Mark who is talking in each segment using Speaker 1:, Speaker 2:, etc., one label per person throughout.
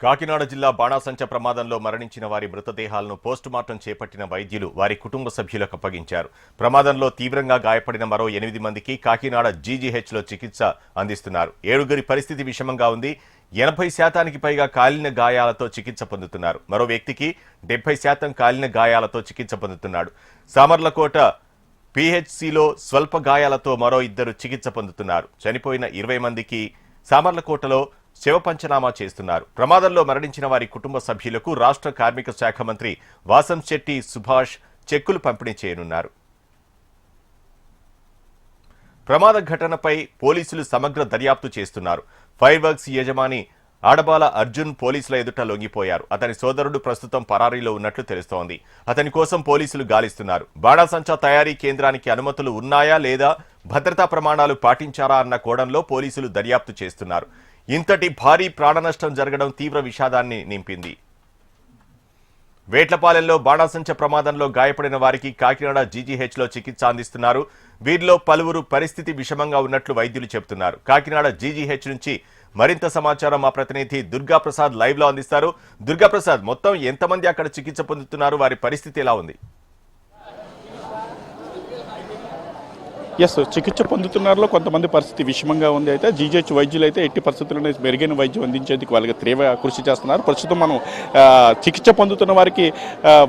Speaker 1: కాకినాడ జిల్లా బాణాసంచ ప్రమాదంలో మరణించిన వారి మృతదేహాలను పోస్టుమార్టం చేపట్టిన వైద్యులు వారి కుటుంబ సభ్యులకు అప్పగించారు. ప్రమాదంలో తీవ్రంగా గాయపడిన మరో 8 మందికి కాకినాడ జీజీహెచ్లో చికిత్స అందిస్తున్నారు. 7గురి పరిస్థితి విషమంగా ఉంది. 80% పైగా కాలిన గాయాలతో చికిత్స పొందుతున్నారు. మరో వ్యక్తికి 70% కాలిన గాయాలతో చికిత్స పొందుతున్నాడు. సామర్లకోట పీహెచ్సీలో స్వల్ప గాయాలతో మరో 2 చికిత్స పొందుతున్నారు. చనిపోయిన 20 మందికి సామర్లకోటలో శవ పంచనామా చేస్తున్నారు. ప్రమాదంలో మరణించిన వారి కుటుంబ సభ్యులకు రాష్ట్ర కార్మిక శాఖ మంత్రి వాసంశెట్టి సుభాష్ చెక్కులు పంపిణీ చేయనున్నారు. ప్రమాద ఘటనపై పోలీసులు సమగ్ర దర్యాప్తు చేస్తున్నారు. ఫైర్ వర్క్స్ యజమాని ఆడబాల అర్జున్ పోలీసుల ఎదుట లొంగిపోయారు. అతని సోదరుడు ప్రస్తుతం పరారీలో ఉన్నట్లు తెలుస్తోంది. అతని కోసం పోలీసులు గాలిస్తున్నారు. బాణాసంచా తయారీ కేంద్రానికి అనుమతులు ఉన్నాయా లేదా, భద్రతా ప్రమాణాలు పాటించారా అన్న కోణంలో పోలీసులు దర్యాప్తు చేస్తున్నారు. ఇంతటి భారీ ప్రాణనష్టం జరగడం తీవ్ర విషాదాన్ని నింపింది. వేట్లపాలెంలో బాణాసంచ ప్రమాదంలో గాయపడిన వారికి కాకినాడ జీజీహెచ్లో చికిత్స అందిస్తున్నారు. వీరిలో పలువురు పరిస్థితి విషమంగా ఉన్నట్లు వైద్యులు చెబుతున్నారు. కాకినాడ జీజీహెచ్ నుంచి మరింత సమాచారం మా ప్రతినిధి దుర్గాప్రసాద్ లైవ్ లో అందిస్తారు. దుర్గాప్రసాద్, మొత్తం ఎంతమంది అక్కడ చికిత్స పొందుతున్నారు, వారి పరిస్థితి ఎలా ఉంది?
Speaker 2: చికిత్స పొందుతున్నారులో కొంతమంది పరిస్థితి విషమంగా ఉంది. అయితే జీజీహెచ్ వైద్యులు అయితే ఎట్టి పరిస్థితుల్లో మెరుగైన వైద్యం అందించేందుకు వాళ్ళకి తీవ్ర కృషి చేస్తున్నారు. ప్రస్తుతం మనం చికిత్స పొందుతున్న వారికి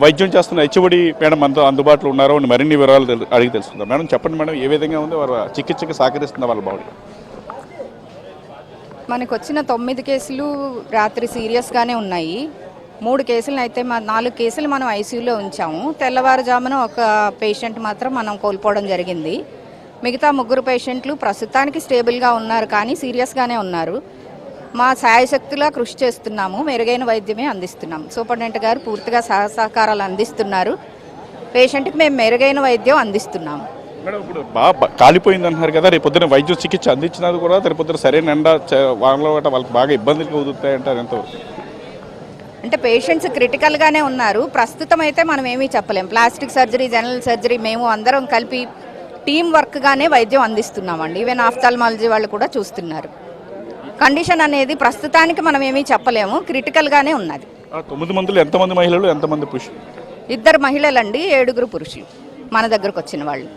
Speaker 2: వైద్యం చేస్తున్న హెచ్ఓడి మేడం అందుబాటులో ఉన్నారో మరిన్ని వివరాలు అడిగి తెలుసుకుందాం. మేడం చెప్పండి మేడం, ఏ విధంగా ఉంది వారు చికిత్సకి సహకరిస్తున్న వాళ్ళ బాడీ?
Speaker 3: మనకు వచ్చిన 9 కేసులు రాత్రి సీరియస్గానే ఉన్నాయి. 3 కేసులను అయితే 4 కేసులు మనం ఐసీయూలో ఉంచాము. తెల్లవారుజామున ఒక పేషెంట్ మాత్రం మనం కోల్పోవడం జరిగింది. మిగతా 3 పేషెంట్లు ప్రస్తుతానికి స్టేబుల్గా ఉన్నారు, కానీ సీరియస్గానే ఉన్నారు. మా శాయశక్తిలా కృషి చేస్తున్నాము, మెరుగైన వైద్యమే అందిస్తున్నాము. సూపరింటెండెంట్ గారు పూర్తిగా సహకారాలు అందిస్తున్నారు. పేషెంట్కి మేము మెరుగైన వైద్యం అందిస్తున్నాము.
Speaker 2: మేడం, ఇప్పుడు బాగా కాలిపోయింది అంటున్నారు కదా, రేపు పొద్దున వైద్యం చికిత్స అందించినది కూడా రేపు పొద్దున సరైన ఎండ వాళ్ళకి బాగా ఇబ్బందులు కలుగుతాయంటారు ఎంతవరకు?
Speaker 3: అంటే పేషెంట్స్ క్రిటికల్గానే ఉన్నారు. ప్రస్తుతం అయితే మనం ఏమీ చెప్పలేం. ప్లాస్టిక్ సర్జరీ, జనరల్ సర్జరీ మేము అందరం కలిపి టీం వర్క్గానే వైద్యం అందిస్తున్నామండి. ఈవెన్ ఆఫ్థాల్మాలజీ వాళ్ళు కూడా చూస్తున్నారు. కండిషన్ అనేది ప్రస్తుతానికి మనం ఏమీ చెప్పలేము, క్రిటికల్గానే ఉన్నది.
Speaker 2: 9 మందిలో ఎంతమంది మహిళలు, ఎంతమంది పురుషులు?
Speaker 3: 2 మహిళలండి, 7 పురుషులు మన దగ్గరకు వచ్చిన వాళ్ళు.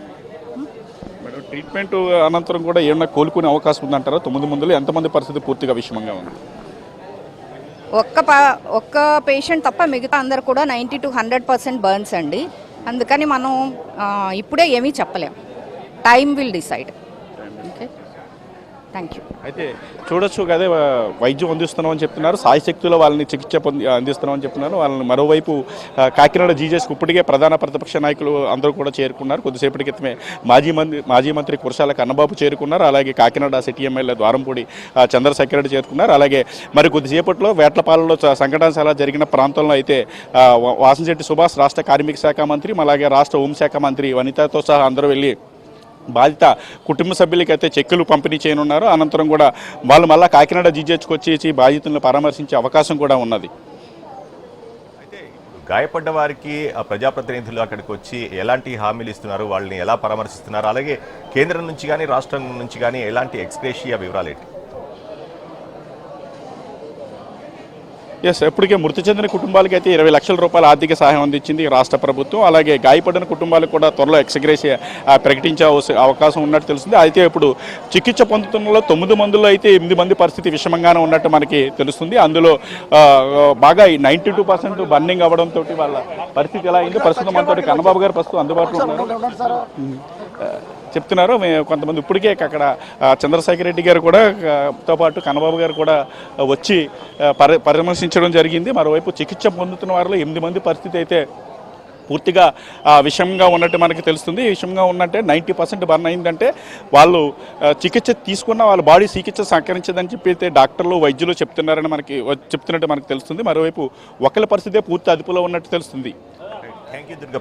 Speaker 2: ట్రీట్మెంట్ అనంతరం కూడా ఏమన్నా కోలుకునే అవకాశం ఉందంటారా? 9 మందిలో ఎంతమంది పరిస్థితి పూర్తిగా విషమంగా ఉంది?
Speaker 3: ఒక్క పేషెంట్ తప్ప మిగతా అందరు కూడా 90 to 100% బర్న్స్ అండి. అందుకని మనం ఇప్పుడే ఏమీ చెప్పలేం. Time will decide. Okay, thank you.
Speaker 2: అయితే చూడొచ్చు కదా, వైద్యం అందిస్తున్నామని చెప్తున్నారు, సాయశక్తిలో వాళ్ళని చికిత్స అందిస్తున్నామని చెప్తున్నారు. వాళ్ళని మరోవైపు కాకినాడ జీజీహెచ్కి ఇప్పటికే ప్రధాన ప్రతిపక్ష నాయకులు అందరూ కూడా చేరుకున్నారు. కొద్దిసేపటి క్రితమే మాజీ మంత్రి కురసాల కన్నబాబు చేరుకున్నారు. అలాగే కాకినాడ సిటీ ఎమ్మెల్యే ద్వారంపూడి చంద్రశేఖర్ రెడ్డి చేరుకున్నారు. అలాగే మరి కొద్దిసేపట్లో వేట్లపాలెంలో సంఘటనశాల జరిగిన ప్రాంతంలో అయితే వాసంశెట్టి సుభాష్ రాష్ట్ర కార్మిక శాఖ మంత్రి, అలాగే రాష్ట్ర హోంశాఖ మంత్రి వనితతో సహా అందరూ వెళ్ళి బాధిత కుటుంబ సభ్యులకి అయితే చెక్కులు పంపిణీ చేయనున్నారు. అనంతరం కూడా వాళ్ళు మళ్ళీ కాకినాడ జీజీహెచ్కి వచ్చేసి బాధితులను పరామర్శించే అవకాశం కూడా ఉన్నది.
Speaker 1: అయితే గాయపడ్డ వారికి ప్రజాప్రతినిధులు అక్కడికి వచ్చి ఎలాంటి హామీలు ఇస్తున్నారు, వాళ్ళని ఎలా పరామర్శిస్తున్నారు, అలాగే కేంద్రం నుంచి కానీ రాష్ట్రం నుంచి కానీ ఎలాంటి ఎక్స్గ్రేషియా వివరాలు ఏంటి?
Speaker 2: ఇప్పటికే మృతి చెందిన కుటుంబాలకి అయితే 20 లక్షల రూపాయల ఆర్థిక సహాయం అందించింది రాష్ట్ర ప్రభుత్వం. అలాగే గాయపడిన కుటుంబాలకు కూడా త్వరలో ఎక్స్గ్రేషియా ప్రకటించే అవకాశం ఉన్నట్టు తెలుస్తుంది. అయితే ఇప్పుడు చికిత్స పొందుతున్న 9 మందిలో అయితే 8 మంది పరిస్థితి విషమంగానే ఉన్నట్టు మనకి తెలుస్తుంది. అందులో బాగా 92% బర్నింగ్ అవ్వడంతో వాళ్ళ పరిస్థితి ఎలా అయింది? ప్రస్తుతం మనతో కన్నబాబు గారు ప్రస్తుతం అందుబాటులో ఉన్నారు, చెప్తున్నారు. కొంతమంది ఇప్పటికే అక్కడ చంద్రశేఖర్ రెడ్డి గారు కూడా తో పాటు కన్నబాబు గారు కూడా వచ్చి పరామర్శించడం జరిగింది. మరోవైపు చికిత్స పొందుతున్న వారిలో 8 మంది పరిస్థితి అయితే పూర్తిగా విషమంగా ఉన్నట్టు మనకి తెలుస్తుంది. విషమంగా ఉన్నట్టే 90% బర్న్ అయిందంటే వాళ్ళు చికిత్స తీసుకున్న వాళ్ళ బాడీ చికిత్స సహకరించదని చెప్పి అయితే డాక్టర్లు వైద్యులు చెప్తున్నట్టు మనకు తెలుస్తుంది. మరోవైపు ఒకరి పరిస్థితే పూర్తి అదుపులో ఉన్నట్టు తెలుస్తుంది.
Speaker 1: Thank you Durga.